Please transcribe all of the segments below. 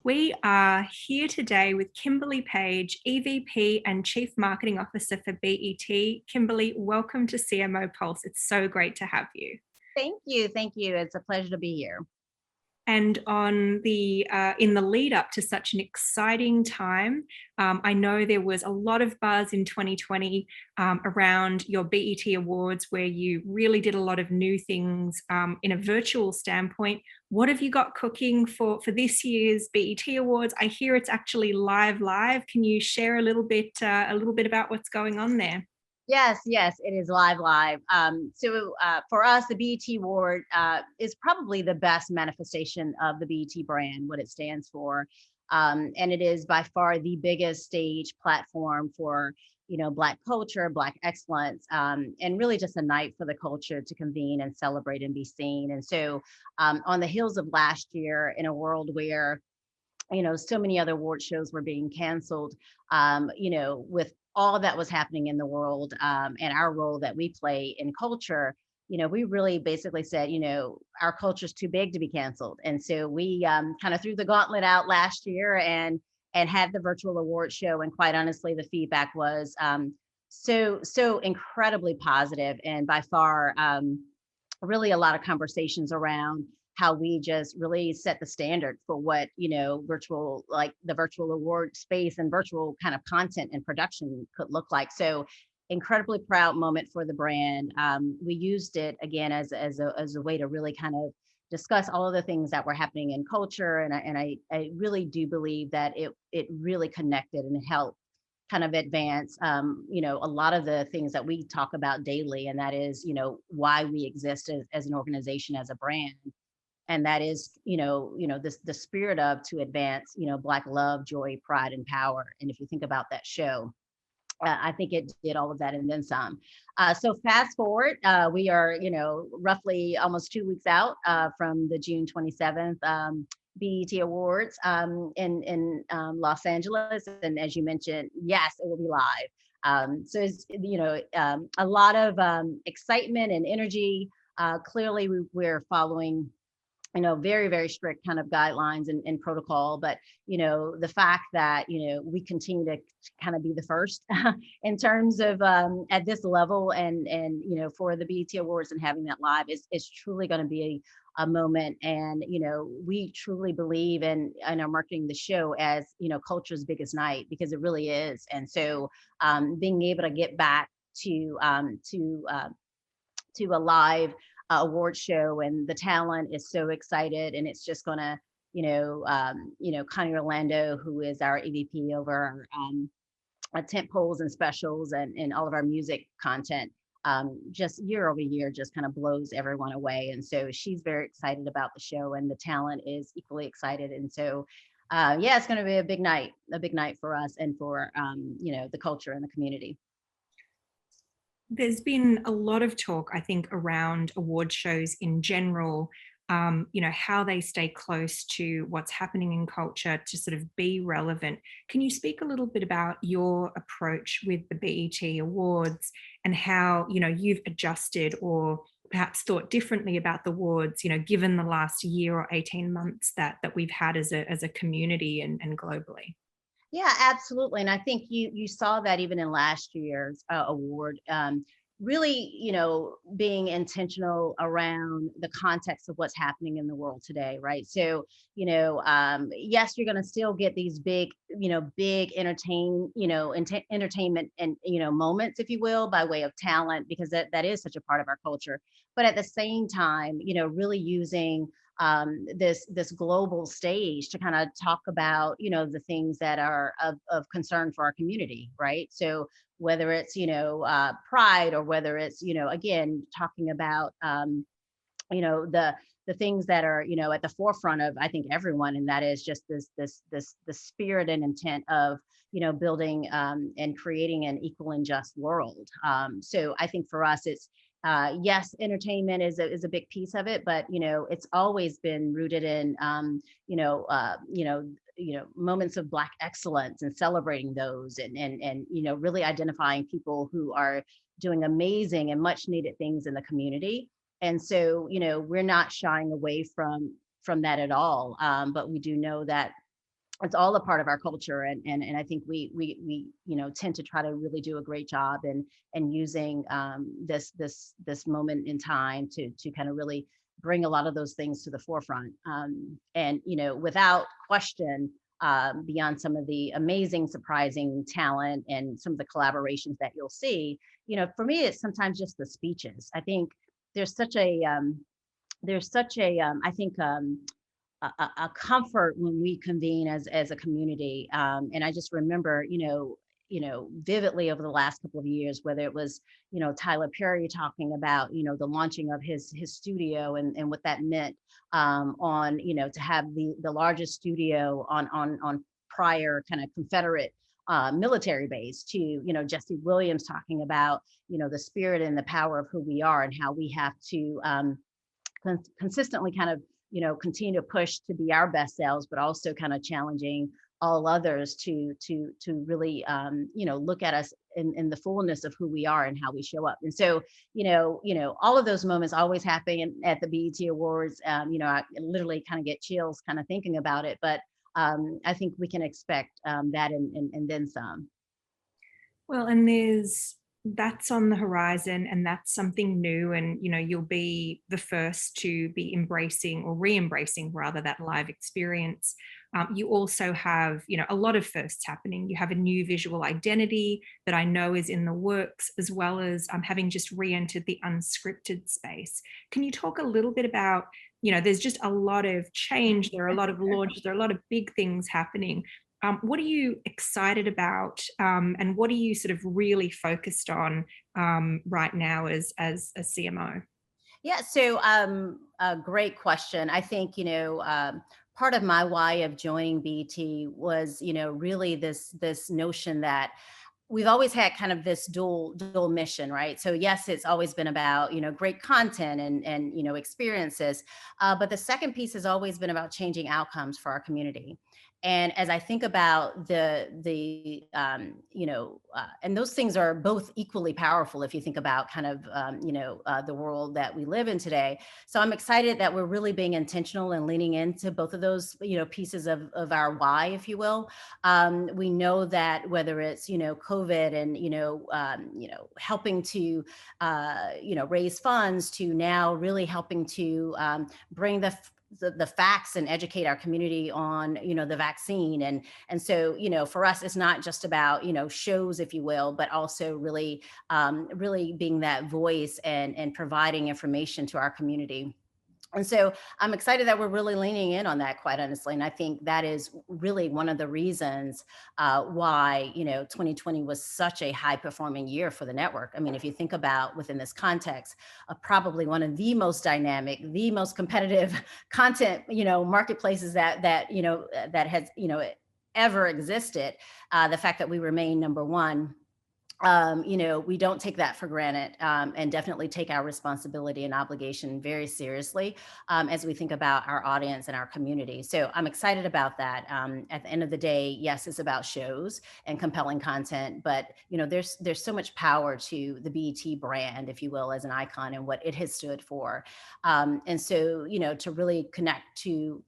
We are here today with Kimberly Paige, EVP and Chief Marketing Officer for BET. Kimberly, welcome to CMO Pulse. It's so great to have you. Thank you. Thank you. It's a pleasure to be here. And on the in the lead up to such an exciting time, I know there was a lot of buzz in 2020 around your BET Awards, where you really did a lot of new things in a virtual standpoint. What have you got cooking for this year's BET Awards? I hear it's actually live. Can you share a little bit about what's going on there? Yes, it is live. For us, the BET Award is probably the best manifestation of the BET brand, what it stands for. And it is by far the biggest stage platform for, Black culture, Black excellence, and really just a night for the culture to convene and celebrate and be seen. And so on the heels of last year, in a world where so many other award shows were being canceled, with all that was happening in the world, and our role that we play in culture, we really basically said, our culture's too big to be canceled. And so we kind of threw the gauntlet out last year and had the virtual award show. And quite honestly, the feedback was so incredibly positive, and by far, really a lot of conversations around how we just really set the standard for what virtual, like the virtual award space and virtual kind of content and production could look like. So incredibly proud moment for the brand. We used it again as a way to really kind of discuss all of the things that were happening in culture, and I really do believe that it really connected and helped kind of advance, a lot of the things that we talk about daily, and that is, why we exist as an organization, as a brand. And that is, this the spirit of to advance, Black love, joy, pride, and power. And if you think about that show, I think it did all of that and then some. So fast forward, we are, roughly almost 2 weeks out from the June 27th BET Awards in Los Angeles. And as you mentioned, yes, it will be live. So it's, a lot of excitement and energy. Clearly, we're following very, very strict kind of guidelines and protocol. But, the fact that, we continue to kind of be the first in terms of at this level and, for the BET Awards and having that live is truly going to be a moment. And, we truly believe in our marketing the show as, culture's biggest night, because it really is. And so being able to get back to a live award show, and the talent is so excited, and it's just gonna, Connie Orlando, who is our EVP over our tent poles and specials and all of our music content, just year over year, just kind of blows everyone away. And so she's very excited about the show, and the talent is equally excited. And so, yeah, it's going to be a big night for us and for, the culture and the community. There's been a lot of talk, I think, around award shows in general, how they stay close to what's happening in culture to sort of be relevant. Can you speak a little bit about your approach with the BET Awards and how, you've adjusted or perhaps thought differently about the awards, given the last year or 18 months that we've had as a community and globally? Yeah, absolutely. And I think you saw that even in last year's award, really, being intentional around the context of what's happening in the world today, right? So, yes, you're going to still get these big entertainment and, moments, if you will, by way of talent, because that is such a part of our culture. But at the same time, really using this global stage to kind of talk about the things that are of concern for our community, right? So whether it's pride, or whether it's again talking about the things that are at the forefront of, I think, everyone, and that is just the spirit and intent of building and creating an equal and just world. So I think for us, it's yes, entertainment is a big piece of it, but it's always been rooted in moments of Black excellence and celebrating those, and really identifying people who are doing amazing and much needed things in the community. And so we're not shying away from that at all, but we do know that it's all a part of our culture, and I think we tend to try to really do a great job and using this moment in time to kind of really bring a lot of those things to the forefront, and without question, beyond some of the amazing surprising talent and some of the collaborations that you'll see, for me it's sometimes just the speeches. I think there's such a I think a comfort when we convene as a community. And I just remember, vividly over the last couple of years, whether it was, Tyler Perry talking about, the launching of his studio and what that meant, on, to have the largest studio on prior kind of Confederate military base, to, Jesse Williams talking about, the spirit and the power of who we are and how we have to consistently kind of continue to push to be our best selves, but also kind of challenging all others to really look at us in the fullness of who we are and how we show up. And so all of those moments always happen at the BET Awards. I literally kind of get chills kind of thinking about it, but I think we can expect that and then some. Well, and that's on the horizon, and that's something new, and you'll be the first to be embracing, or re-embracing rather, that live experience. You also have a lot of firsts happening. You have a new visual identity that I know is in the works, as well as having just re-entered the unscripted space. Can you talk a little bit about, there's just a lot of change, there are a lot of launches, there are a lot of big things happening. What are you excited about, and what are you sort of really focused on right now as a CMO? Yeah, so a great question. I think part of my why of joining BT was really this notion that we've always had kind of this dual mission, right? So yes, it's always been about great content and experiences, but the second piece has always been about changing outcomes for our community. And as I think about and those things are both equally powerful if you think about kind of the world that we live in today. So I'm excited that we're really being intentional and leaning into both of those pieces of our why, if you will. We know that whether it's COVID and helping to raise funds, to now really helping to bring the facts and educate our community on the vaccine, and so for us it's not just about shows, if you will, but also really really being that voice and providing information to our community. And so I'm excited that we're really leaning in on that, quite honestly. And I think that is really one of the reasons why 2020 was such a high performing year for the network. I mean, if you think about within this context of probably one of the most dynamic, the most competitive content marketplaces that has ever existed, the fact that we remain number one, we don't take that for granted, and definitely take our responsibility and obligation very seriously as we think about our audience and our community. So I'm excited about that. At the end of the day, yes, it's about shows and compelling content, but there's so much power to the BET brand, if you will, as an icon and what it has stood for. And so to really connect to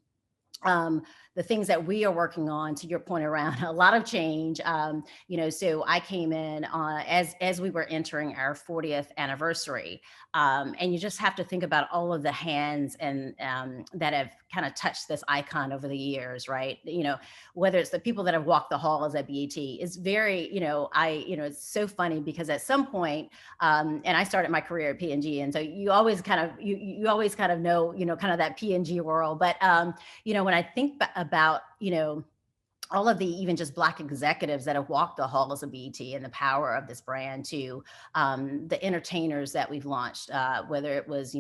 the things that we are working on, to your point around a lot of change. So I came in as we were entering our 40th anniversary, and you just have to think about all of the hands and that have kind of touched this icon over the years, right? Whether it's the people that have walked the halls at BET, it's very, it's so funny because at some point, and I started my career at P&G, and so you always kind of you always kind of know kind of that P&G world, but when I think about all of the even just Black executives that have walked the halls of BET and the power of this brand, to the entertainers that we've launched, whether it was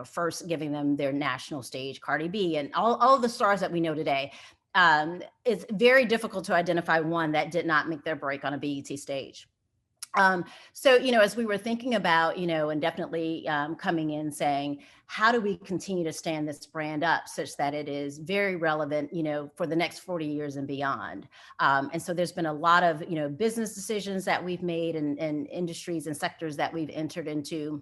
first giving them their national stage, Cardi B, and all of the stars that we know today. It's very difficult to identify one that did not make their break on a BET stage. So, as we were thinking about, and definitely coming in saying, how do we continue to stand this brand up such that it is very relevant, for the next 40 years and beyond? And so there's been a lot of, business decisions that we've made and industries and sectors that we've entered into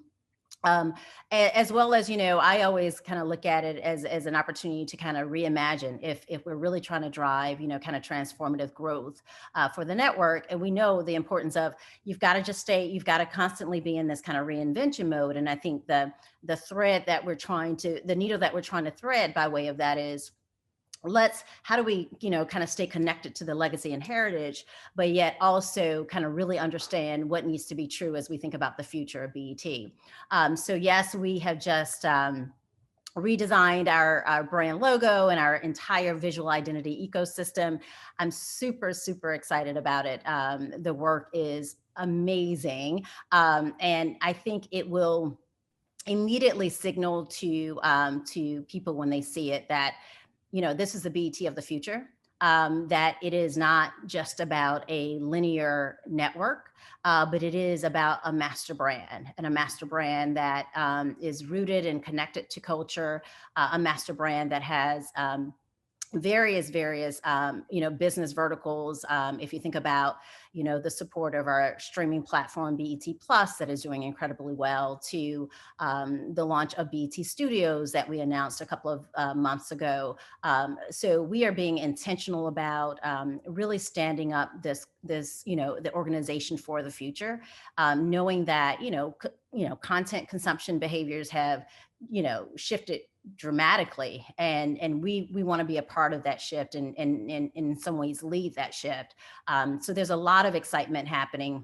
um, as well as, I always kind of look at it as an opportunity to kind of reimagine if we're really trying to drive, kind of transformative growth for the network. And we know the importance of, you've got to constantly be in this kind of reinvention mode. And I think the needle that we're trying to thread by way of that is, how do we, kind of stay connected to the legacy and heritage, but yet also kind of really understand what needs to be true as we think about the future of BET. So yes, we have just redesigned our brand logo and our entire visual identity ecosystem. I'm super, super excited about it. The work is amazing. And I think it will immediately signal to people when they see it that, this is the BET of the future, that it is not just about a linear network, but it is about a master brand, and a master brand that is rooted and connected to culture, a master brand that has various business verticals. If you think about the support of our streaming platform BET Plus, that is doing incredibly well, to the launch of BET Studios that we announced a couple of months ago. So we are being intentional about really standing up this the organization for the future, knowing that content consumption behaviors have shifted dramatically, and we want to be a part of that shift, and in some ways lead that shift. So there's a lot of excitement happening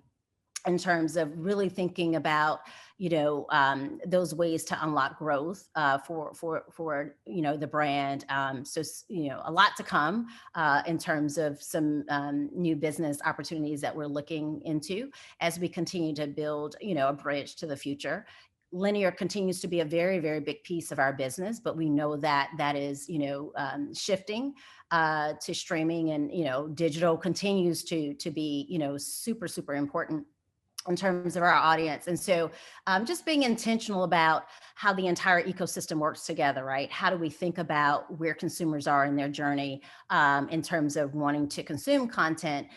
in terms of really thinking about those ways to unlock growth for the brand. So a lot to come in terms of some new business opportunities that we're looking into as we continue to build a bridge to the future. Linear continues to be a very, very big piece of our business, but we know that is shifting to streaming, and digital continues to be super, super important in terms of our audience. And so just being intentional about how the entire ecosystem works together, right? How do we think about where consumers are in their journey in terms of wanting to consume content,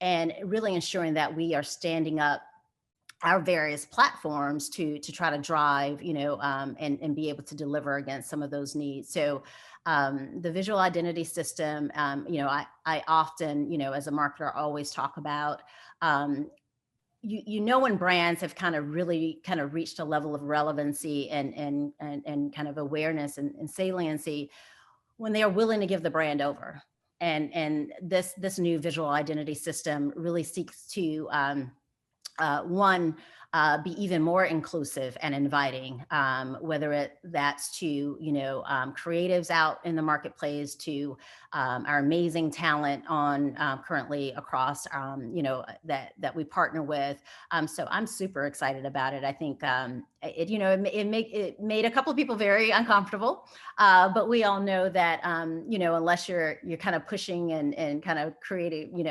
and really ensuring that we are standing up our various platforms to try to drive, and be able to deliver against some of those needs. So the visual identity system, I often, as a marketer, always talk about, when brands have kind of really kind of reached a level of relevancy and kind of awareness and saliency, when they are willing to give the brand over. And this new visual identity system really seeks to one, be even more inclusive and inviting, whether that's to creatives out in the marketplace, to our amazing talent on currently across that we partner with. So I'm super excited about it. I think it made a couple of people very uncomfortable, but we all know that unless you're kind of pushing and kind of creating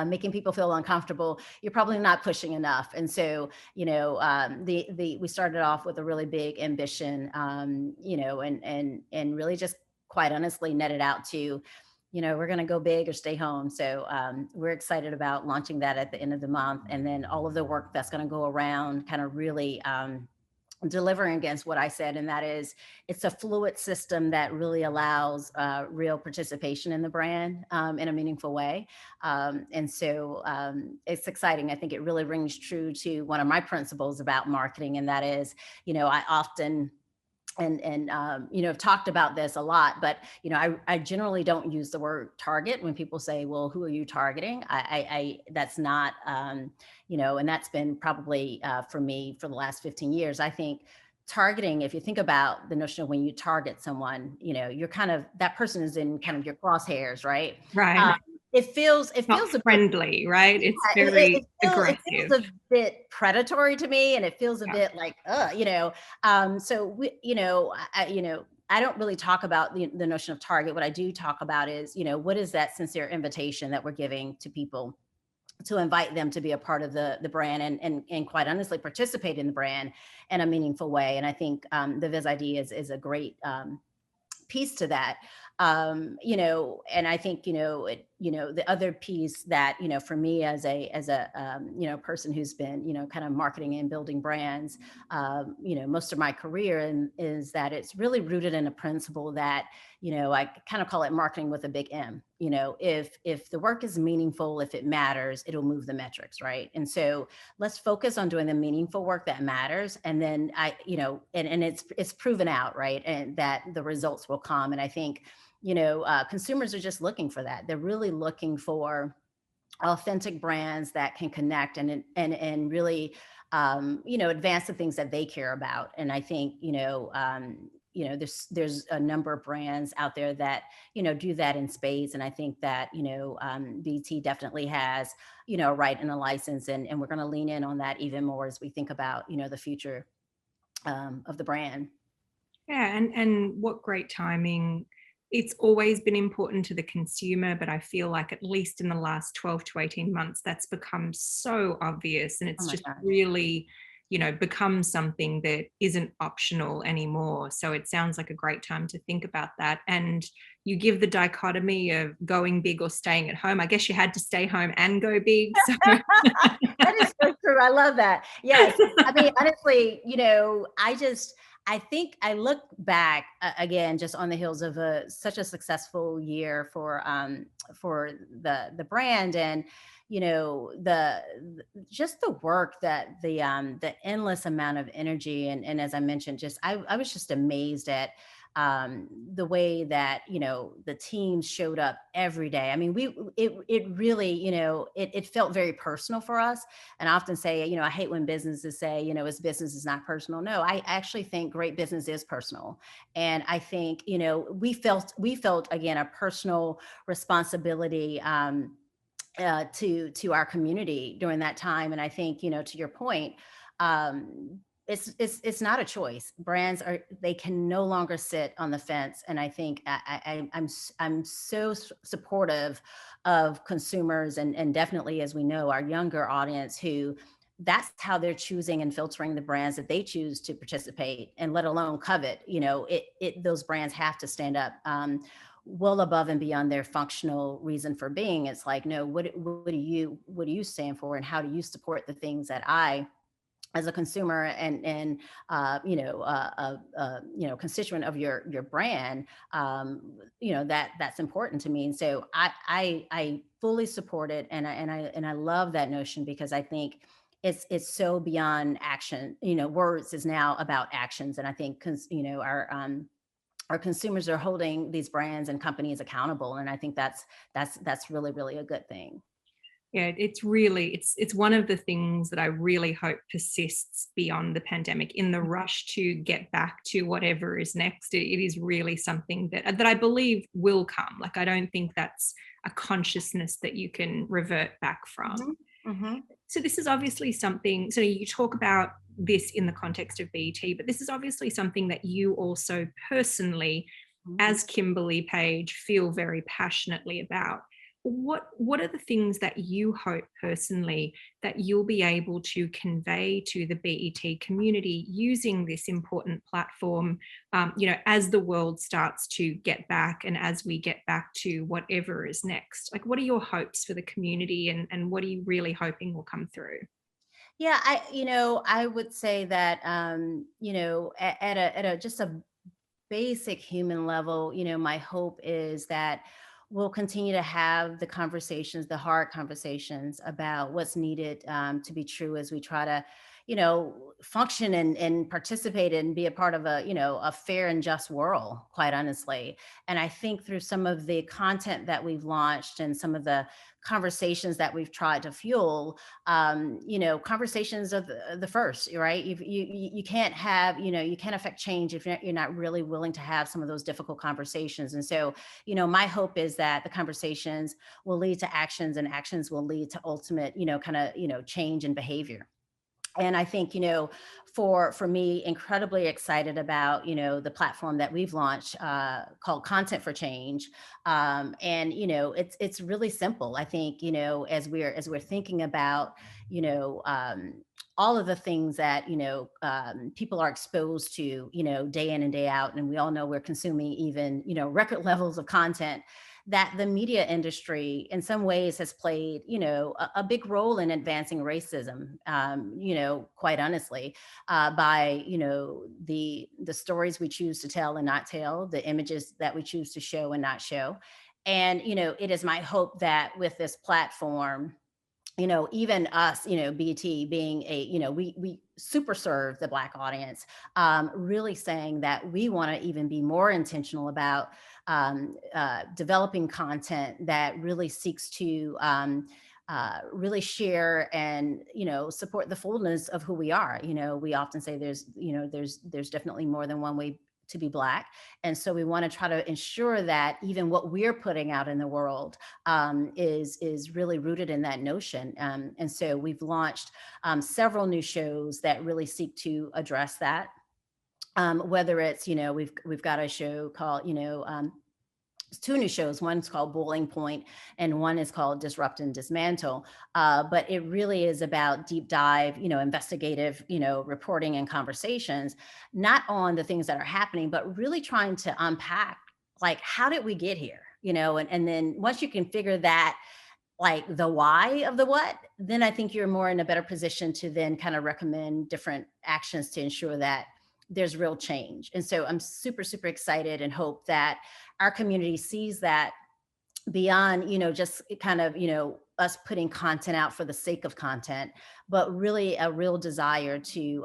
making people feel uncomfortable, you're probably not pushing enough. And so, we started off with a really big ambition, and really just quite honestly netted out to, we're going to go big or stay home. So we're excited about launching that at the end of the month, and then all of the work that's going to go around kind of really delivering against what I said, and that is, it's a fluid system that really allows real participation in the brand in a meaningful way. And so it's exciting. I think it really rings true to one of my principles about marketing, and that is, I often have talked about this a lot, but I generally don't use the word target when people say, well, who are you targeting? I that's not and that's been probably for me for the last 15 years. I think targeting, if you think about the notion of when you target someone, you're kind of, that person is in kind of your crosshairs, right? Right. It feels not a friendly, bit, right? It's very aggressive. It feels a bit predatory to me, and it feels a bit like, so we, I don't really talk about the notion of target. What I do talk about is, what is that sincere invitation that we're giving to people to invite them to be a part of the brand, and quite honestly participate in the brand in a meaningful way. And I think the Viz ID is a great piece to that. And I think, the other piece that, for me as a person who's been, kind of marketing and building brands, most of my career, and is that it's really rooted in a principle that, I kind of call it marketing with a big M. If the work is meaningful, if it matters, it'll move the metrics, right? And so let's focus on doing the meaningful work that matters. And then and it's proven out, right? And that the results will come. And I think, consumers are just looking for that. They're really looking for authentic brands that can connect and really, advance the things that they care about. And I think, there's a number of brands out there that, do that in spades. And I think that, BT definitely has, a right and a license, and we're going to lean in on that even more as we think about, the future of the brand. Yeah, and what great timing. It's always been important to the consumer, but I feel like at least in the last 12 to 18 months, that's become so obvious, and Oh it's my just God. really, become something that isn't optional anymore. So it sounds like a great time to think about that. And you give the dichotomy of going big or staying at home. I guess you had to stay home and go big. So That is so true. I love that. Yes. I mean, honestly, I think I look back again, just on the heels of such a successful year for the brand, and just the work that the endless amount of energy, and as I mentioned, just I was just amazed at the way that the teams showed up every day. I mean, it really, it felt very personal for us. And I often say, I hate when businesses say, it's business is not personal. No, I actually think great business is personal. And I think, we felt again a personal responsibility to our community during that time. And I think, to your point, it's not a choice. Brands they can no longer sit on the fence. And I think I'm so supportive of consumers, and definitely, as we know, our younger audience, who that's how they're choosing and filtering the brands that they choose to participate and let alone covet. Those brands have to stand up well above and beyond their functional reason for being. It's like, no, what do you stand for, and how do you support the things that I, as a consumer and constituent of your brand, that's important to me. And so I fully support it, and I love that notion, because I think it's so beyond action. Words is now about actions, and I think our consumers are holding these brands and companies accountable, and I think that's really, really a good thing. yeah, it's one of the things that I really hope persists beyond the pandemic. In the rush to get back to whatever is next, it is really something that I believe will come. Like, I don't think that's a consciousness that you can revert back from. Mm-hmm. Mm-hmm. So this is obviously something, so you talk about this in the context of BET, but this is obviously something that you also personally, Mm-hmm. as Kimberly Paige, feel very passionately about. What are the things that you hope personally that you'll be able to convey to the BET community using this important platform, as the world starts to get back, and as we get back to whatever is next? Like, what are your hopes for the community, and what are you really hoping will come through? Yeah, I would say that, at a just a basic human level, my hope is that we'll continue to have the conversations, the hard conversations about what's needed to be true, as we try to, function and participate and be a part of a fair and just world, quite honestly. And I think through some of the content that we've launched and some of the conversations that we've tried to fuel, conversations are the first, right? You can't have, you can't affect change if you're not really willing to have some of those difficult conversations. And so, my hope is that the conversations will lead to actions, and actions will lead to ultimate, change in behavior. And I think, for me, incredibly excited about, the platform that we've launched called Content for Change. And, it's really simple. I think, as we're thinking about, all of the things that, people are exposed to, day in and day out. And we all know we're consuming even, record levels of content, that the media industry in some ways has played, a big role in advancing racism, quite honestly, by, the stories we choose to tell and not tell, the images that we choose to show and not show. And, it is my hope that with this platform, even us, BT being a, we super serve the Black audience, really saying that we want to even be more intentional about developing content that really seeks to really share and, support the fullness of who we are. We often say there's definitely more than one way to be Black. And so we want to try to ensure that even what we're putting out in the world is really rooted in that notion. And so we've launched several new shows that really seek to address that. Whether it's, we've got a show called, two new shows. One's called Boiling Point, and one is called Disrupt and Dismantle. But it really is about deep dive, investigative, reporting and conversations, not on the things that are happening, but really trying to unpack, like, how did we get here? And then once you can figure that, like, the why of the what, then I think you're more in a better position to then kind of recommend different actions to ensure that there's real change. And so I'm super, super excited and hope that our community sees that beyond, just kind of, us putting content out for the sake of content, but really a real desire to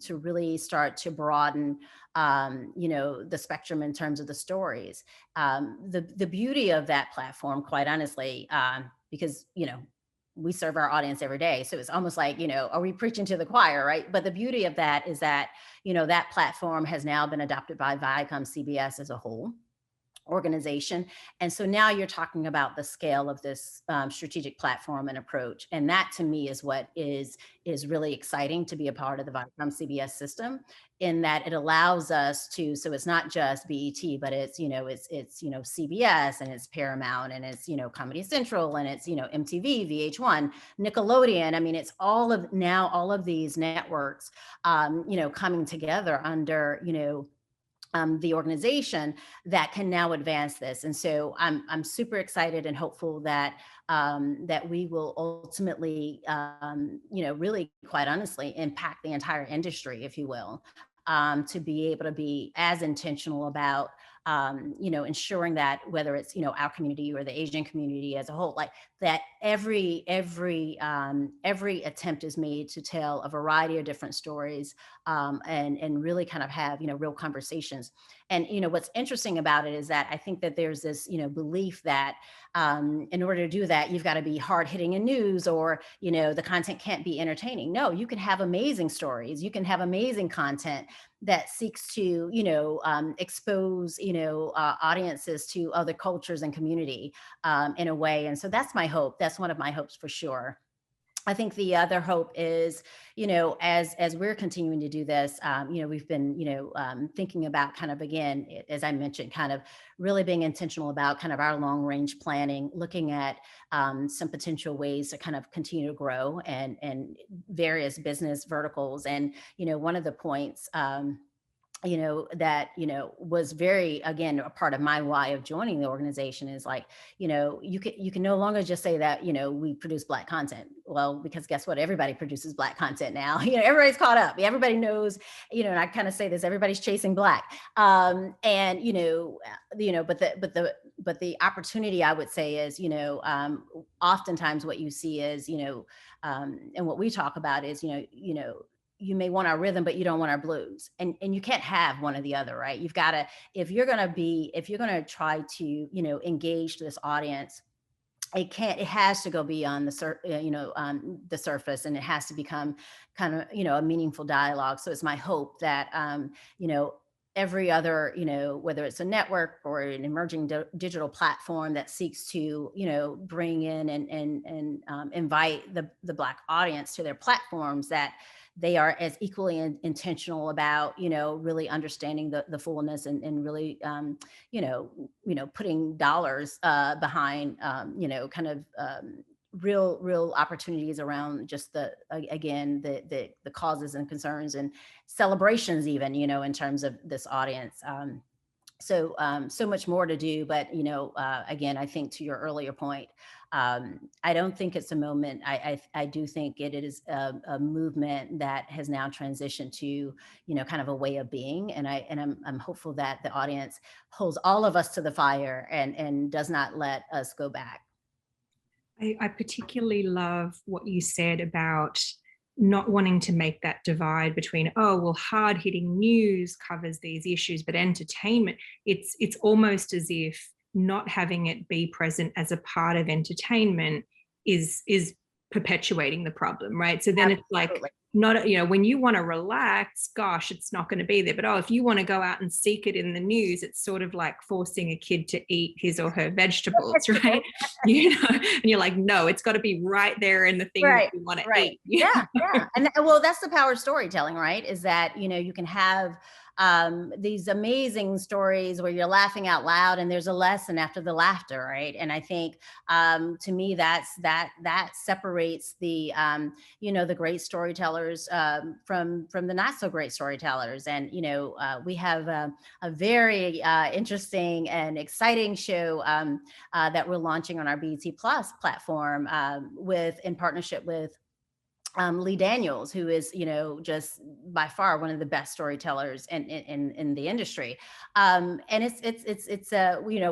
really start to broaden, the spectrum in terms of the stories. The beauty of that platform, quite honestly, because, we serve our audience every day. So it's almost like, are we preaching to the choir, right? But the beauty of that is that, that platform has now been adopted by Viacom CBS as a whole organization. And so now you're talking about the scale of this strategic platform and approach. And that to me is what is really exciting to be a part of the Viacom CBS system, in that it allows us to, so it's not just BET, but it's, it's CBS, and it's Paramount, and it's, Comedy Central, and it's, MTV, VH1, Nickelodeon. I mean, it's all of these networks, coming together under, the organization that can now advance this. And so I'm super excited and hopeful that that we will ultimately, really, quite honestly, impact the entire industry, if you will, to be able to be as intentional about, ensuring that whether it's, our community or the Asian community as a whole, like that every attempt is made to tell a variety of different stories, and really kind of have, real conversations. And, what's interesting about it is that I think that there's this, belief that in order to do that, you've got to be hard hitting in news, or, the content can't be entertaining. No, you can have amazing stories. You can have amazing content that seeks to, expose, audiences to other cultures and community, in a way. And so that's my hope. That's one of my hopes for sure. I think the other hope is, as we're continuing to do this, we've been, thinking about kind of, again, as I mentioned, kind of really being intentional about kind of our long range planning, looking at some potential ways to kind of continue to grow, and various business verticals. And, one of the points, that, was very, again, a part of my why of joining the organization is like, you can no longer just say that, we produce Black content. Well, because guess what? Everybody produces Black content now. Everybody's caught up. Everybody knows, and I kind of say this, everybody's chasing Black. And, but the opportunity, I would say, is, oftentimes what you see is, and what we talk about is, you may want our rhythm, but you don't want our blues. And you can't have one or the other, right? You've got to, if you're going to try to, engage this audience, it has to go beyond the surface, and it has to become kind of, a meaningful dialogue. So it's my hope that, every other, whether it's a network or an emerging digital platform that seeks to, bring in and invite the Black audience to their platforms, that they are as equally intentional about, really understanding the fullness, and really, putting dollars behind, kind of real opportunities around just again, the causes and concerns and celebrations, even, in terms of this audience. So much more to do, but again, I think to your earlier point, I don't think it's a moment. I do think it is a movement that has now transitioned to kind of a way of being, and I'm hopeful that the audience holds all of us to the fire and does not let us go back. I particularly love what you said about not wanting to make that divide between, oh, well, hard hitting news covers these issues, but entertainment, it's almost as if not having it be present as a part of entertainment is perpetuating the problem, right? So then it's like, not, when you want to relax, gosh, it's not going to be there. But if you want to go out and seek it in the news, it's sort of like forcing a kid to eat his or her vegetables, right? And you're like, no, it's got to be right there in the thing that you want to eat. Yeah. And well, that's the power of storytelling, right? Is that, you can have these amazing stories where you're laughing out loud and there's a lesson after the laughter, right? And I think to me, that separates the the great storytellers from the not so great storytellers. And we have a very interesting and exciting show that we're launching on our BET Plus platform in partnership with Lee Daniels, who is, just by far one of the best storytellers in the industry. And it's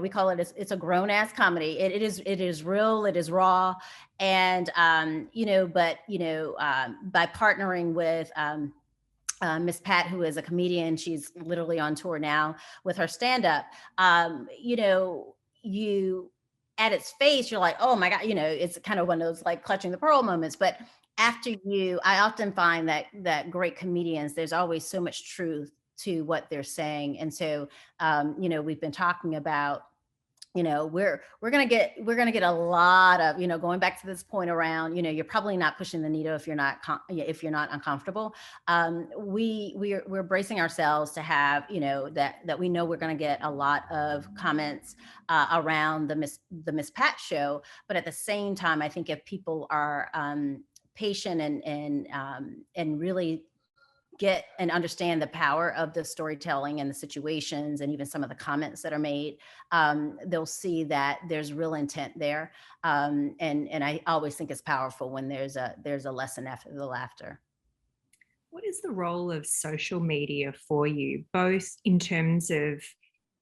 we call it, it's a grown ass comedy. It is real, it is raw. And, by partnering with, Miss Pat, who is a comedian, she's literally on tour now with her stand-up. You at its face, you're like, oh my God, it's kind of one of those like clutching the pearl moments. But I often find that great comedians, there's always so much truth to what they're saying. And so, we've been talking about, we're gonna get a lot of, going back to this point around, you're probably not pushing the needle if you're not uncomfortable. We're bracing ourselves to have, that we know we're going to get a lot of comments around the Miss Pat show, but at the same time, I think if people are patient and really get and understand the power of the storytelling and the situations and even some of the comments that are made, they'll see that there's real intent there. And I always think it's powerful when there's a lesson after the laughter. What is the role of social media for you, both in terms of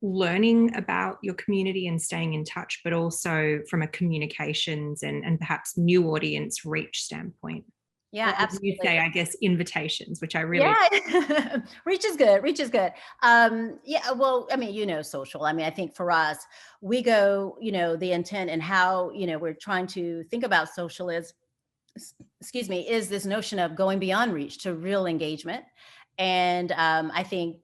learning about your community and staying in touch, but also from a communications and perhaps new audience reach standpoint? Yeah, absolutely. You say, I guess, invitations, which I really reach is good. Yeah, well, I mean, social. I mean, I think for us, we go, the intent and how, we're trying to think about social is this notion of going beyond reach to real engagement. And I think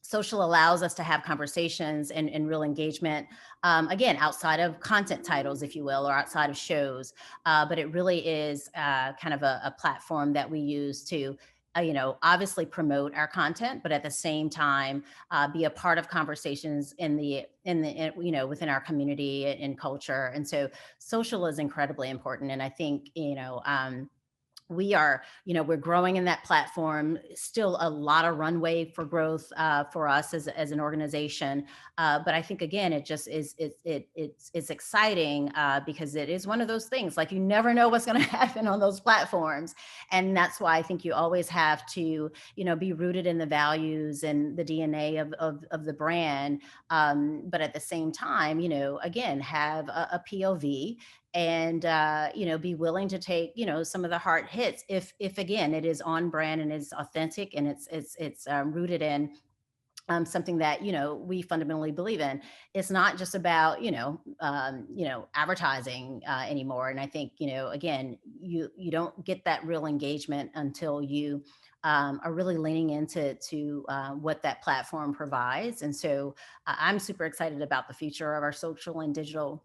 social allows us to have conversations and real engagement, again, outside of content titles, if you will, or outside of shows. But it really is kind of a platform that we use to, obviously promote our content, but at the same time, be a part of conversations within our community and culture. And so social is incredibly important. And I think, we are, we're growing in that platform, still a lot of runway for growth for us as an organization. But I think, again, it just is, it's exciting because it is one of those things, like you never know what's going to happen on those platforms. And that's why I think you always have to, be rooted in the values and the DNA of the brand. But at the same time, again, have a POV and, be willing to take, some of the hard hits if again, it is on brand and it's authentic and it's rooted in something that, we fundamentally believe in. It's not just about, advertising anymore. And I think, again, you don't get that real engagement until you are really leaning into what that platform provides. And so I'm super excited about the future of our social and digital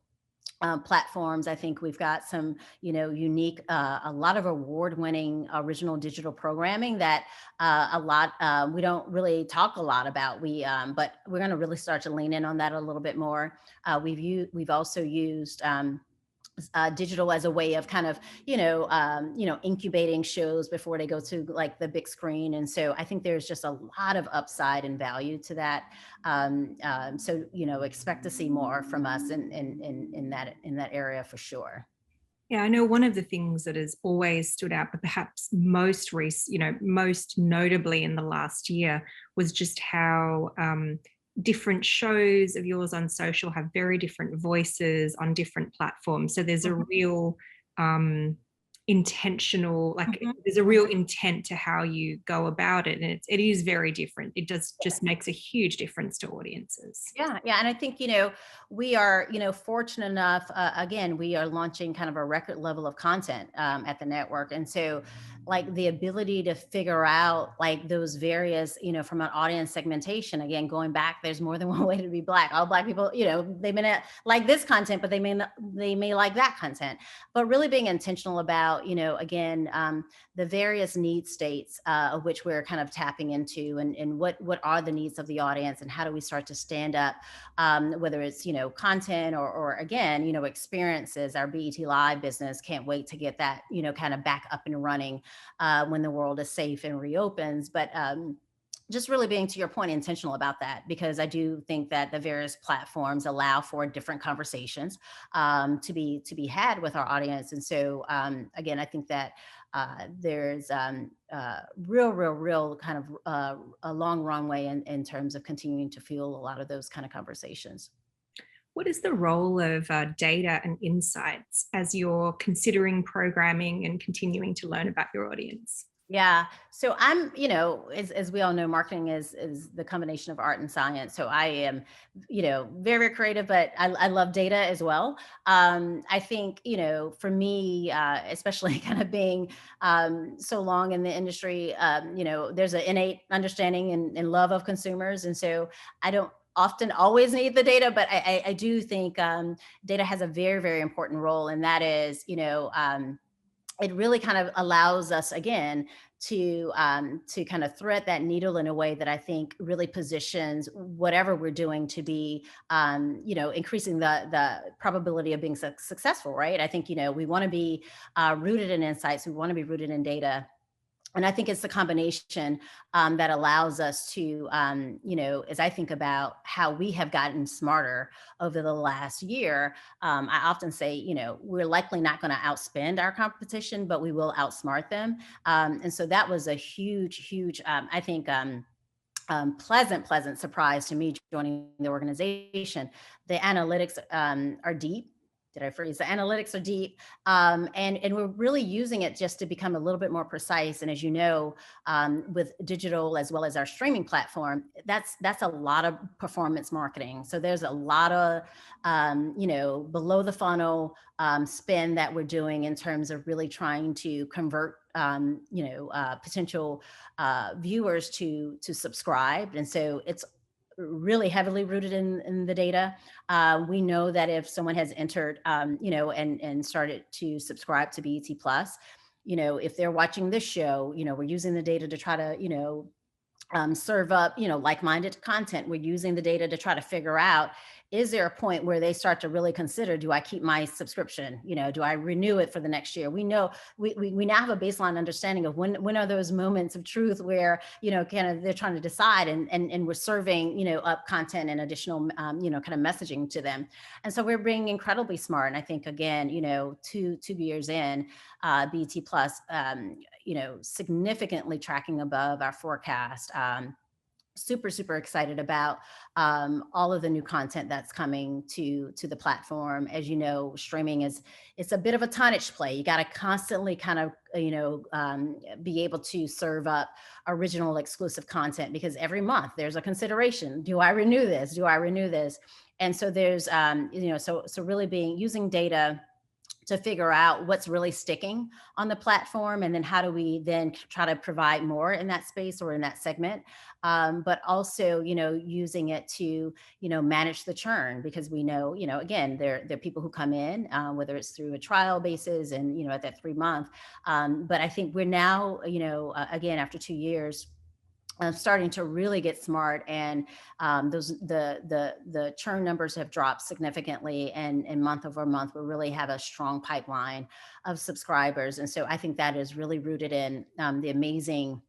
platforms. I think we've got some, unique, a lot of award-winning original digital programming that we don't really talk a lot about. But we're going to really start to lean in on that a little bit more. We've also used digital as a way of kind of, incubating shows before they go to like the big screen. And so I think there's just a lot of upside and value to that. So, expect to see more from us in that area for sure. Yeah, I know one of the things that has always stood out, but perhaps most notably in the last year, was just how different shows of yours on social have very different voices on different platforms. So there's a real um, intentional, like Mhm. there's a real intent to how you go about it, and it is very different. It does just makes a huge difference to audiences. Yeah, yeah. And I think, we are, fortunate enough, again, we are launching kind of a record level of content at the network. And so, like, the ability to figure out like those various, from an audience segmentation, again, going back, there's more than one way to be Black. All Black people, they may not like this content, but they may like that content. But really being intentional about, again, the various need states of which we're kind of tapping into, and what are the needs of the audience, and how do we start to stand up, whether it's, content or again, experiences. Our BET Live business can't wait to get that, kind of back up and running when the world is safe and reopens. But just really being, to your point, intentional about that, because I do think that the various platforms allow for different conversations to be had with our audience. And so again, I think that there's real kind of a long runway in terms of continuing to fuel a lot of those kind of conversations. What is the role of data and insights as you're considering programming and continuing to learn about your audience? Yeah. So I'm, as we all know, marketing is the combination of art and science. So I am, very, very creative, but I love data as well. I think, for me, especially kind of being so long in the industry, there's an innate understanding and love of consumers. And so I don't often always need the data, but I do think data has a very, very important role. And that is, it really kind of allows us again to kind of thread that needle in a way that I think really positions whatever we're doing to be increasing the probability of being successful, right? I think, we want to be rooted in insights, we want to be rooted in data. And I think it's the combination that allows us to, as I think about how we have gotten smarter over the last year, I often say, we're likely not going to outspend our competition, but we will outsmart them. And so that was a huge, I think, pleasant surprise to me joining the organization. The analytics are deep. Did I freeze? The analytics are deep, and we're really using it just to become a little bit more precise. And as you know, with digital as well as our streaming platform, that's a lot of performance marketing. So there's a lot of below the funnel spend that we're doing in terms of really trying to convert potential viewers to subscribe. And so it's really heavily rooted in the data. We know that if someone has entered, and started to subscribe to BET Plus, if they're watching this show, we're using the data to try to, serve up, like-minded content. We're using the data to try to figure out, is there a point where they start to really consider, do I keep my subscription? Do I renew it for the next year? We know we now have a baseline understanding of when are those moments of truth where, kind of they're trying to decide, and we're serving, up content and additional, kind of messaging to them. And so we're being incredibly smart. And I think, again, 2 years in, BT Plus, significantly tracking above our forecast. Super excited about all of the new content that's coming to the platform. As you know, streaming it's a bit of a tonnage play. You got to constantly kind of be able to serve up original exclusive content, because every month there's a consideration: do I renew this? Do I renew this? And so there's so really using data to figure out what's really sticking on the platform, and then how do we then try to provide more in that space or in that segment, but also using it to manage the churn, because we know again, there are people who come in, whether it's through a trial basis and at that 3 month, but I think we're now again, after 2 years, starting to really get smart, and the churn numbers have dropped significantly, and month over month we really have a strong pipeline of subscribers. And so I think that is really rooted in the amazing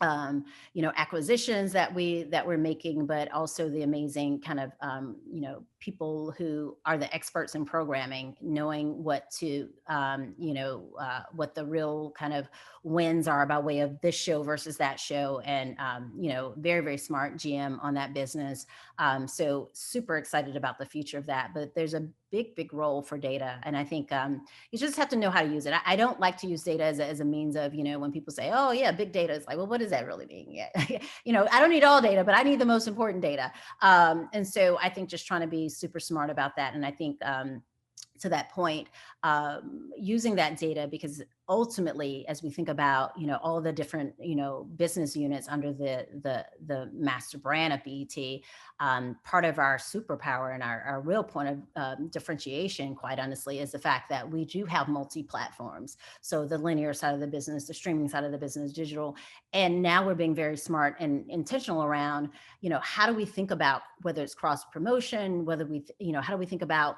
acquisitions that we're making, but also the amazing kind of people who are the experts in programming, knowing what to what the real kind of wins are by way of this show versus that show, and very, very smart GM on that business. So super excited about the future of that. But there's a big role for data, and I think you just have to know how to use it. I don't like to use data as a means of, when people say, oh yeah, big data, it's like, well, what does that really mean? Yeah. I don't need all data, but I need the most important data. And so I think just trying to be super smart about that. And I think to that point, using that data, because ultimately, as we think about, all the different, business units under the master brand of BET, part of our superpower and our real point of differentiation, quite honestly, is the fact that we do have multi-platforms. So the linear side of the business, the streaming side of the business, digital, and now we're being very smart and intentional around, how do we think about whether it's cross promotion, whether we, how do we think about,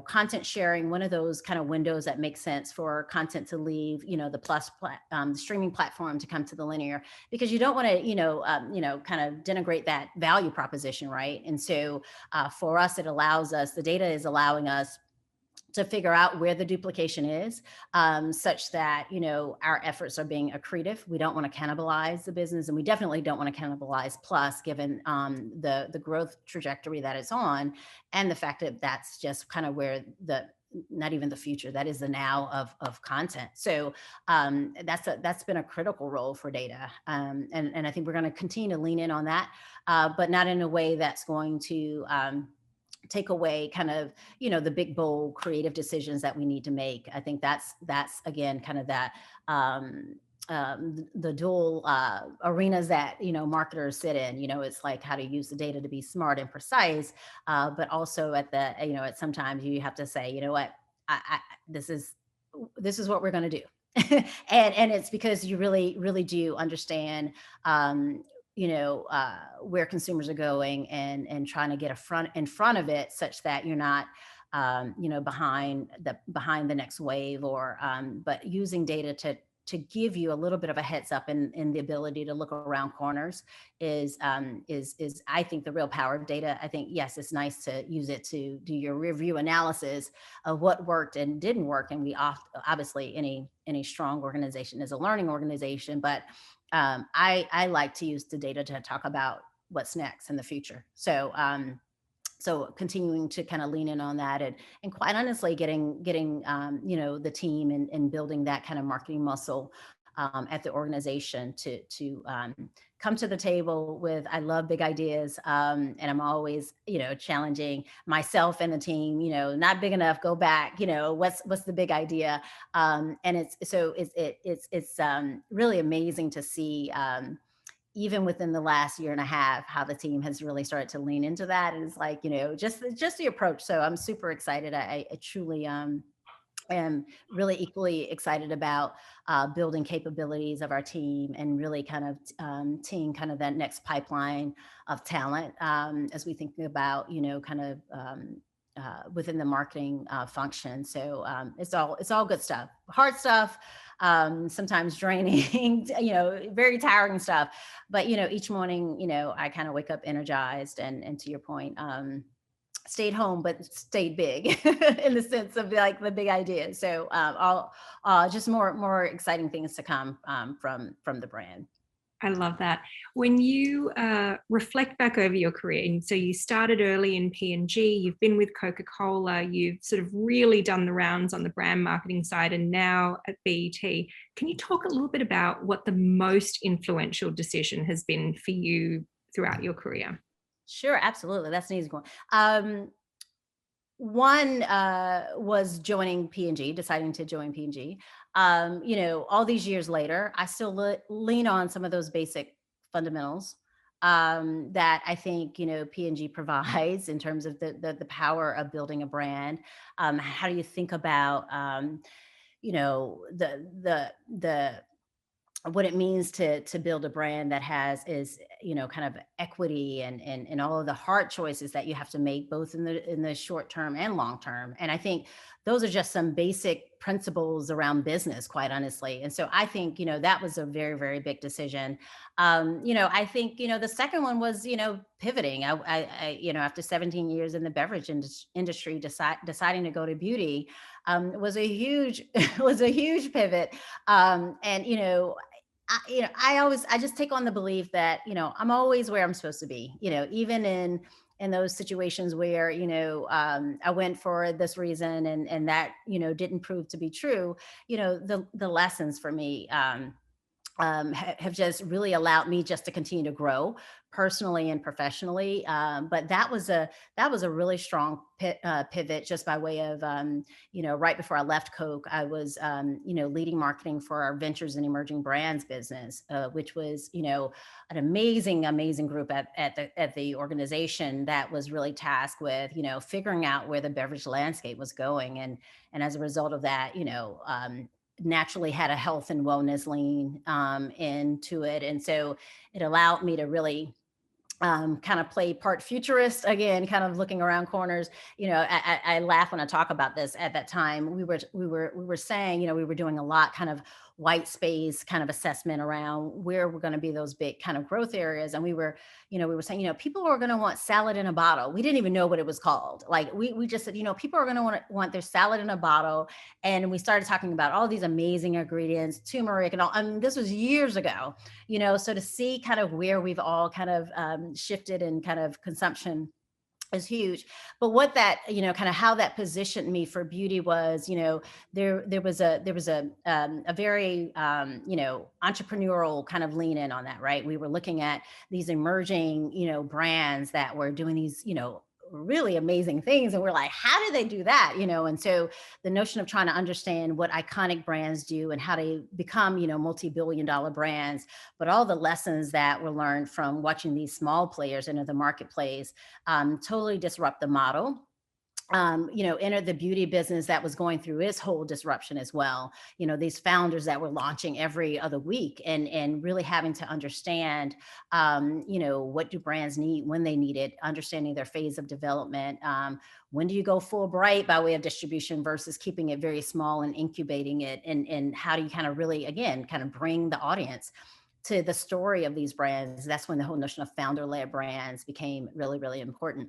content sharing, one of those kind of windows that makes sense for content to leave, the streaming platform to come to the linear, because you don't want to, kind of denigrate that value proposition, right? And so for us, the data is allowing us to figure out where the duplication is, such that, our efforts are being accretive. We don't want to cannibalize the business, and we definitely don't want to cannibalize Plus, given the growth trajectory that it's on, and the fact that that's just kind of where not even the future, that is the now of content. So that's been a critical role for data. And I think we're going to continue to lean in on that, but not in a way that's going to take away kind of, the big, bold, creative decisions that we need to make. I think that's again, kind of that, the dual arenas that, marketers sit in. It's like how to use the data to be smart and precise, but also at sometimes you have to say, what, this is what we're going to do. and it's because you really do understand, where consumers are going, and trying to get in front of it, such that you're not, behind the next wave, or but using data to give you a little bit of a heads up, in the ability to look around corners is I think the real power of data. I think, yes, it's nice to use it to do your review analysis of what worked and didn't work. And we obviously, any strong organization is a learning organization, but I like to use the data to talk about what's next in the future. So so continuing to kind of lean in on that, and quite honestly, getting the team, and building that kind of marketing muscle at the organization to come to the table with, I love big ideas, and I'm always, challenging myself and the team, not big enough, go back, what's the big idea, and it's really amazing to see, even within the last year and a half, how the team has really started to lean into that. And it's like, just the approach. So I'm super excited. I truly am really equally excited about building capabilities of our team, and really kind of teeing kind of that next pipeline of talent, as we think about, kind of within the marketing function. So it's all good stuff, hard stuff, sometimes draining, very tiring stuff. But, each morning, I kind of wake up energized, and to your point, stayed home, but stayed big in the sense of like the big ideas. So all just more exciting things to come from the brand. I love that. When you reflect back over your career, and so you started early in P&G, you've been with Coca-Cola, you've sort of really done the rounds on the brand marketing side, and now at BET. Can you talk a little bit about what the most influential decision has been for you throughout your career? Sure, absolutely. That's an easy one. One was joining P&G, deciding to join P&G. All these years later, I still lean on some of those basic fundamentals that I think, P&G provides, in terms of the power of building a brand. How do you think about, the what it means to build a brand that has is, kind of equity and all of the hard choices that you have to make both in the short term and long term. And I think those are just some basic principles around business, quite honestly. And so I think, that was a very, very big decision. I think, the second one was, pivoting. After 17 years in the beverage industry, deciding to go to beauty was a huge was a huge pivot. And I just take on the belief that, I'm always where I'm supposed to be, even in those situations where, I went for this reason and that, didn't prove to be true. The lessons for me, have just really allowed me just to continue to grow personally and professionally. But that was a really strong pivot just by way of, right before I left Coke, I was, leading marketing for our ventures and emerging brands business, which was, an amazing, amazing group at the organization that was really tasked with, figuring out where the beverage landscape was going. And as a result of that, naturally had a health and wellness lean into it. And so it allowed me to really kind of play part futurist again, kind of looking around corners. I laugh when I talk about this. At that time, we were saying, we were doing a lot kind of white space kind of assessment around where we're going to be those big kind of growth areas. And we were saying, people are going to want salad in a bottle. We didn't even know what it was called. Like we just said, people are going to want their salad in a bottle. And we started talking about all these amazing ingredients, turmeric and all. I mean, this was years ago, so to see kind of where we've all kind of shifted in kind of consumption is huge. But what that, kind of how that positioned me for beauty was, there was a very, entrepreneurial kind of lean in on that, right? We were looking at these emerging, brands that were doing these, really amazing things. And we're like, how do they do that? And so the notion of trying to understand what iconic brands do and how they become, multi-billion dollar brands, but all the lessons that were learned from watching these small players enter the marketplace, totally disrupt the model. Entered the beauty business that was going through its whole disruption as well. These founders that were launching every other week and really having to understand, what do brands need when they need it, understanding their phase of development. When do you go full bright by way of distribution versus keeping it very small and incubating it? And how do you kind of really, again, kind of bring the audience to the story of these brands? That's when the whole notion of founder-led brands became really, really important.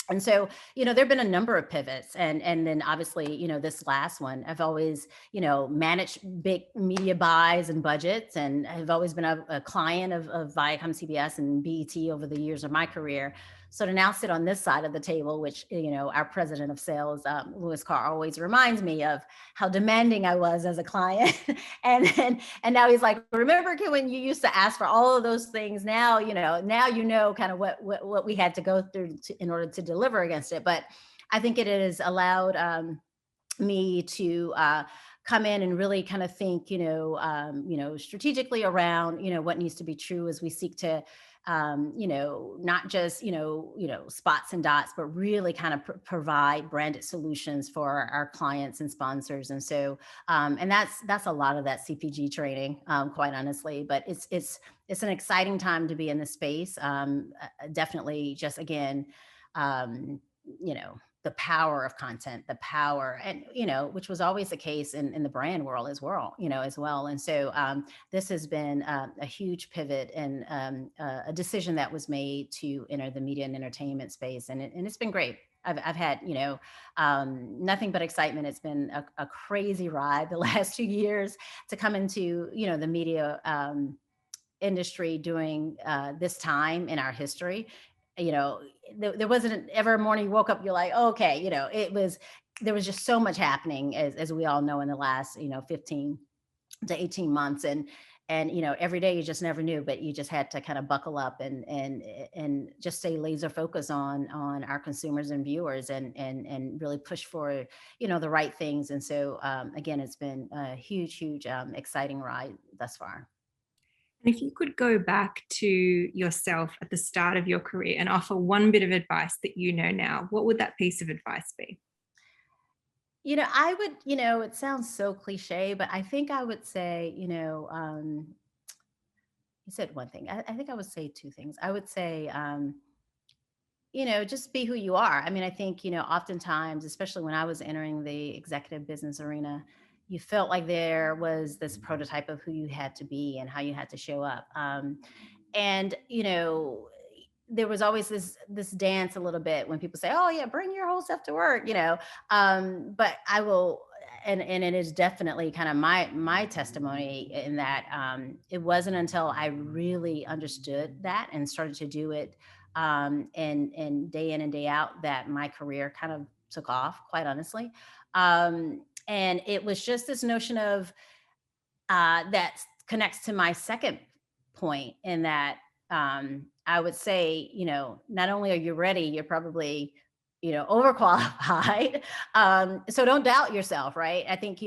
And so, there've been a number of pivots, and then obviously, this last one, I've always, managed big media buys and budgets, and I've always been a client of Viacom, CBS, and BET over the years of my career. So to now sit on this side of the table, which, our president of sales, Louis Carr, always reminds me of how demanding I was as a client. and now he's like, remember when you used to ask for all of those things? Now, now kind of what we had to go through in order to deliver against it. But I think it has allowed me to come in and really kind of think, strategically around, what needs to be true as we seek to, not just, spots and dots, but really kind of provide branded solutions for our clients and sponsors. And so, and that's a lot of that CPG training, quite honestly, but it's an exciting time to be in the space. Definitely just, again, the power of content, the power, and which was always the case in the brand world as well. And so this has been a huge pivot and a decision that was made to enter the media and entertainment space, and it's been great. I've had nothing but excitement. It's been a crazy ride the last 2 years to come into the media industry during this time in our history. There wasn't ever a morning you woke up, you're like, oh, okay, there was just so much happening, as we all know, in the last 15 to 18 months. And every day you just never knew, but you just had to kind of buckle up and just stay laser focused on our consumers and viewers, and really push for the right things. And so again, it's been a huge exciting ride thus far. And if you could go back to yourself at the start of your career and offer one bit of advice that you know now, what would that piece of advice be? I would, it sounds so cliche, but I think I would say, you said one thing. I think I would say two things. I would say, just be who you are. I mean, I think, oftentimes, especially when I was entering the executive business arena, you felt like there was this prototype of who you had to be and how you had to show up. And there was always this dance a little bit when people say, oh yeah, bring your whole self to work, but I will, and it is definitely kind of my testimony in that, it wasn't until I really understood that and started to do it, and day in and day out, that my career kind of took off, quite honestly. And it was just this notion of, that connects to my second point, in that, I would say, not only are you ready, you're probably, overqualified. So don't doubt yourself, right? I think,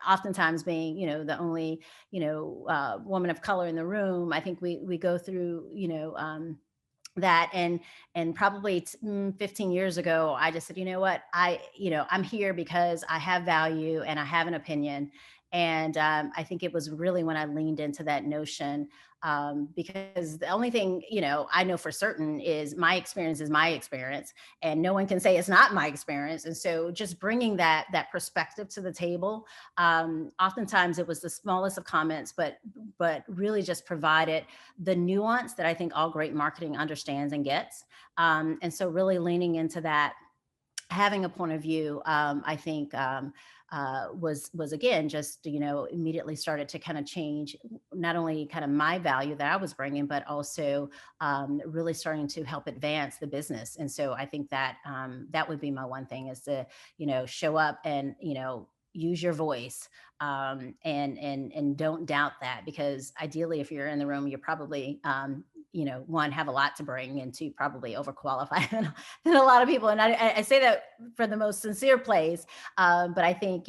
oftentimes being, the only, woman of color in the room, I think we go through, that, and probably 15 years ago, I just said, you know what, I'm here because I have value and I have an opinion. And I think it was really when I leaned into that notion, because the only thing, I know for certain is my experience is my experience, and no one can say it's not my experience. And so just bringing that perspective to the table, oftentimes it was the smallest of comments, but really just provided the nuance that I think all great marketing understands and gets. And so really leaning into that, having a point of view, I think, was again just, immediately started to kind of change not only kind of my value that I was bringing, but also, really starting to help advance the business. And so I think that, that would be my one thing, is to, show up and, use your voice, and don't doubt that, because ideally, if you're in the room, you're probably, one, have a lot to bring, and two, probably overqualified than a lot of people. And I say that for the most sincere place. But I think,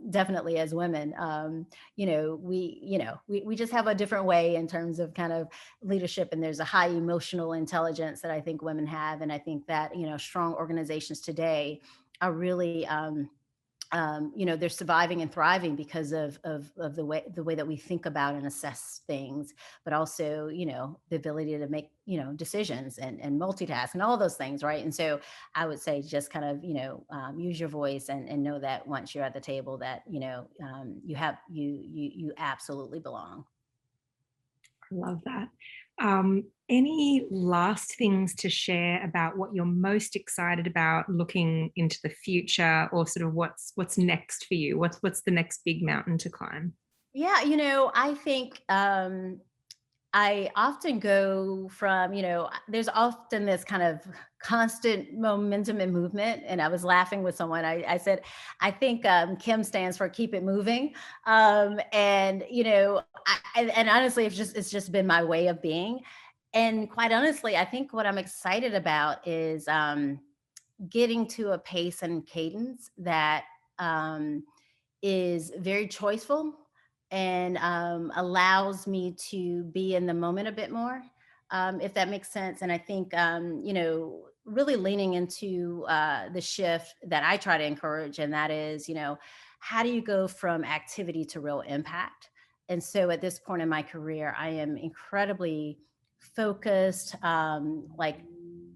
definitely as women, we just have a different way in terms of kind of leadership. And there's a high emotional intelligence that I think women have. And I think that, strong organizations today are really, they're surviving and thriving because of the way that we think about and assess things, but also, the ability to make, decisions, and multitask and all those things, right? And so I would say just kind of, use your voice, and know that once you're at the table, that, you absolutely belong. I love that. Any last things to share about what you're most excited about looking into the future, or sort of what's next for you? What's the next big mountain to climb? Yeah, I think, I often go from, there's often this kind of constant momentum and movement. And I was laughing with someone. I said, I think, Kim stands for keep it moving. And, and honestly, it's just been my way of being. And quite honestly, I think what I'm excited about is, getting to a pace and cadence that, is very choiceful, and, allows me to be in the moment a bit more, if that makes sense. And I think, really leaning into, the shift that I try to encourage, and that is, how do you go from activity to real impact? And so at this point in my career, I am incredibly focused, have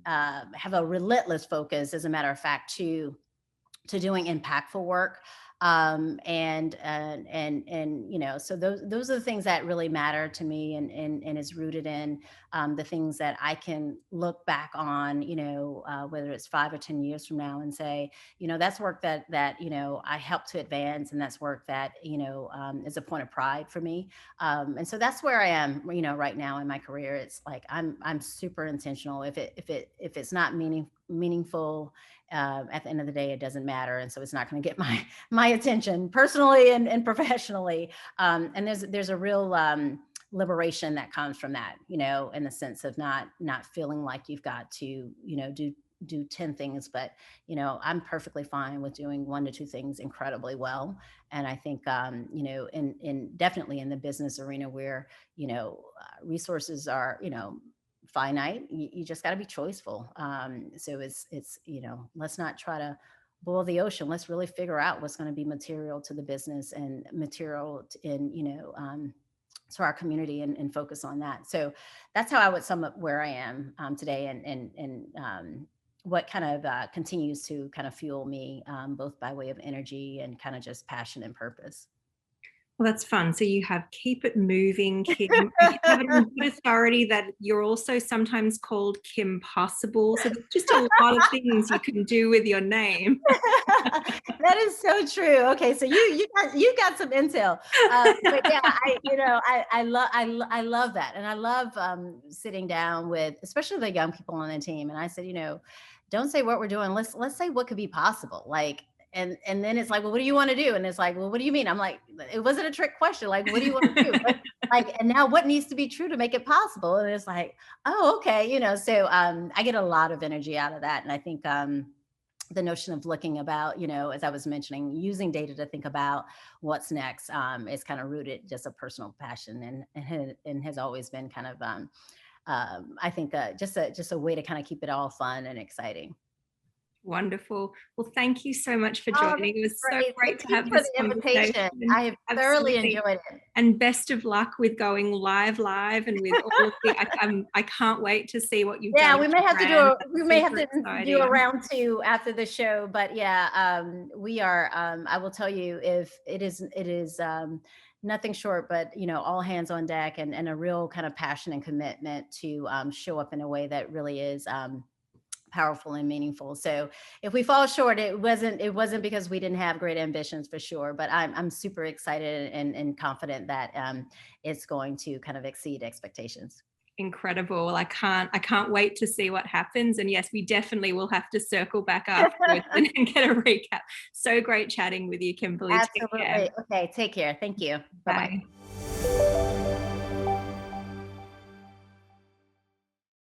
a relentless focus, as a matter of fact, to doing impactful work. And so those are the things that really matter to me, and is rooted in, the things that I can look back on, whether it's 5 or 10 years from now, and say, that's work that I helped to advance, and that's work that, is a point of pride for me. And so that's where I am, right now in my career. It's like I'm super intentional. If it's not meaningful, at the end of the day, it doesn't matter. And so it's not going to get my attention personally and professionally. And there's a real, liberation that comes from that, in the sense of not feeling like you've got to, do 10 things, but, I'm perfectly fine with doing 1 to 2 things incredibly well. And I think, in definitely in the business arena, where, resources are, finite, you just got to be choiceful. So it's, let's not try to boil the ocean. Let's really figure out what's going to be material to the business, and material in, our community and focus on that. So that's how I would sum up where I am today, and what kind of continues to kind of fuel me, both by way of energy and kind of just passion and purpose. Well, that's fun. So you have Keep It Moving, Kim. You have it in good authority that you're also sometimes called Kim Possible. So there's just a lot of things you can do with your name. That is so true. Okay, so you got some intel, but yeah, I love that, and I love sitting down with especially the young people on the team, and I said, don't say what we're doing. Let's say what could be possible, like. And then it's like, well, what do you want to do? And it's like, well, what do you mean? I'm like, it wasn't a trick question. Like, what do you want to do? Like, and now what needs to be true to make it possible? And it's like, oh, okay. So I get a lot of energy out of that. And I think the notion of looking about, as I was mentioning, using data to think about what's next is kind of rooted just a personal passion, and has always been kind of, I think, just a way to kind of keep it all fun and exciting. Wonderful. Well, thank you so much for joining. It was so great to have this invitation. I have thoroughly enjoyed it. And best of luck with going live and with all of the, I can't wait to see what you've done. Yeah, we may have to do a round 2 after the show, but yeah, we are, I will tell you, if it is nothing short, but all hands on deck, and a real kind of passion and commitment to show up in a way that really is powerful and meaningful. So if we fall short, it wasn't because we didn't have great ambitions, for sure, but I'm super excited and confident that it's going to kind of exceed expectations. Incredible. Well, I can't wait to see what happens. And yes, we definitely will have to circle back afterwards and get a recap. So great chatting with you, Kimberly. Absolutely. Okay, take care. Thank you. Bye-bye. Bye.